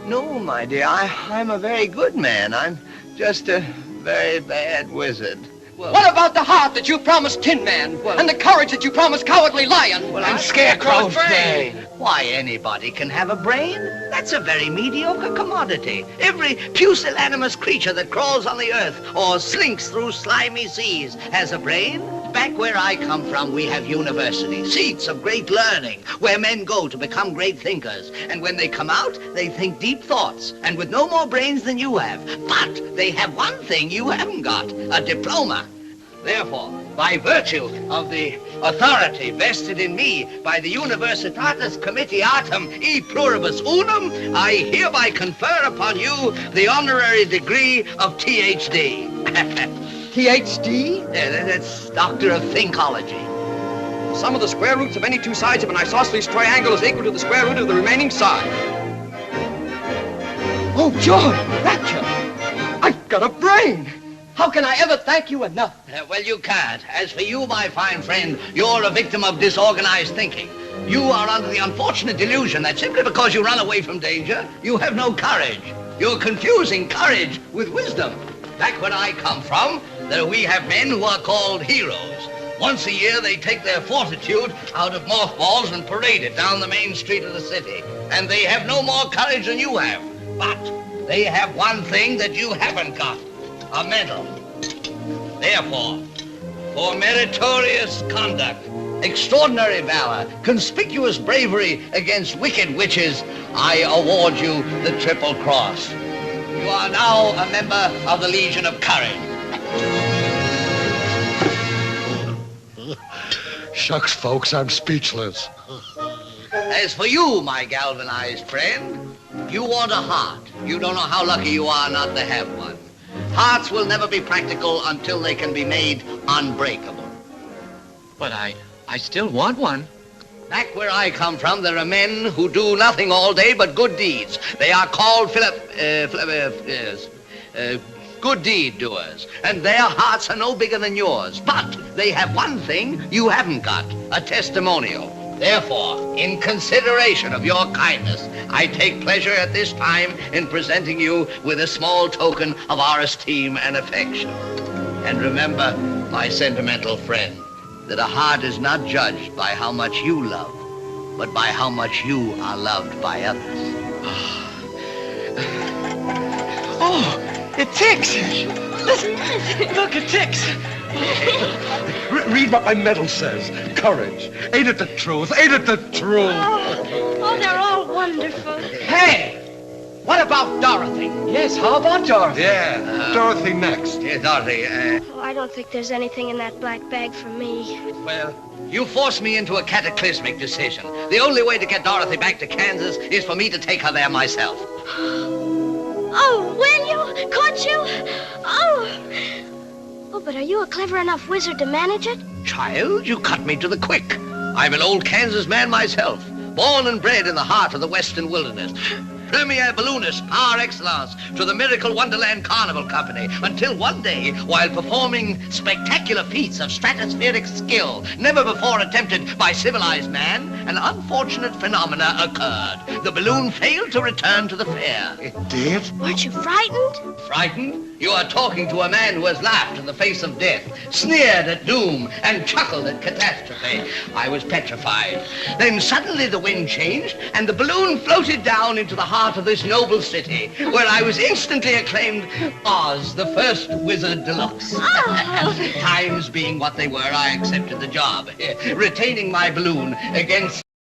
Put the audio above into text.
No, my dear, I'm a very good man. I'm just a very bad wizard. Well, what about the heart that you promised Tin Man? And the courage that you promised Cowardly Lion? Well, and Scarecrow's brain. Why, anybody can have a brain. That's a very mediocre commodity. Every pusillanimous creature that crawls on the earth or slinks through slimy seas has a brain. Back where I come from, we have universities, seats of great learning, where men go to become great thinkers. And when they come out, they think deep thoughts, and with no more brains than you have. But they have one thing you haven't got, a diploma. Therefore, by virtue of the authority vested in me by the Universitatis Comitiatum e Pluribus Unum, I hereby confer upon you the honorary degree of Ph.D. Ph.D.? Yeah, that's Doctor of Thinkology. Sum of the square roots of any two sides of an isosceles triangle is equal to the square root of the remaining side. Oh, George, Rapture! I've got a brain! How can I ever thank you enough? Well, you can't. As for you, my fine friend, you're a victim of disorganized thinking. You are under the unfortunate delusion that simply because you run away from danger, you have no courage. You're confusing courage with wisdom. Back where I come from, we have men who are called heroes. Once a year, they take their fortitude out of mothballs and parade it down the main street of the city. And they have no more courage than you have. But they have one thing that you haven't got, a medal. Therefore, for meritorious conduct, extraordinary valor, conspicuous bravery against wicked witches, I award you the Triple Cross. You are now a member of the Legion of Courage. Shucks, folks, I'm speechless. As for you, my galvanized friend, you want a heart. You don't know how lucky you are not to have one. Hearts will never be practical until they can be made unbreakable. But I still want one. Back where I come from, there are men who do nothing all day but good deeds. They are called good deed doers, and their hearts are no bigger than yours. But they have one thing you haven't got, a testimonial. Therefore, in consideration of your kindness, I take pleasure at this time in presenting you with a small token of our esteem and affection. And remember, my sentimental friend, that a heart is not judged by how much you love, but by how much you are loved by others. Oh, it ticks! Listen, look, it ticks! Read what my medal says. Courage. Ain't it the truth? Ain't it the truth? Oh, they're all wonderful. Hey! What about Dorothy? Yes, how about Dorothy? Yeah, Dorothy next. Yeah, Dorothy, Oh, I don't think there's anything in that black bag for me. well, you forced me into a cataclysmic decision. The only way to get Dorothy back to Kansas is for me to take her there myself. Oh, will you? Could you? Oh, but are you a clever enough wizard to manage it? Child, you cut me to the quick. I'm an old Kansas man myself, born and bred in the heart of the western wilderness. Premier balloonist par excellence to the Miracle Wonderland Carnival Company, until one day, while performing spectacular feats of stratospheric skill never before attempted by civilized man, an unfortunate phenomena occurred. The balloon failed to return to the fair. It did? Weren't you frightened? Frightened? You are talking to a man who has laughed in the face of death, sneered at doom, and chuckled at catastrophe. I was petrified. Then suddenly the wind changed, and the balloon floated down into the heart of this noble city, where I was instantly acclaimed Oz, the first wizard deluxe. Oh. Times being what they were, I accepted the job, retaining my balloon against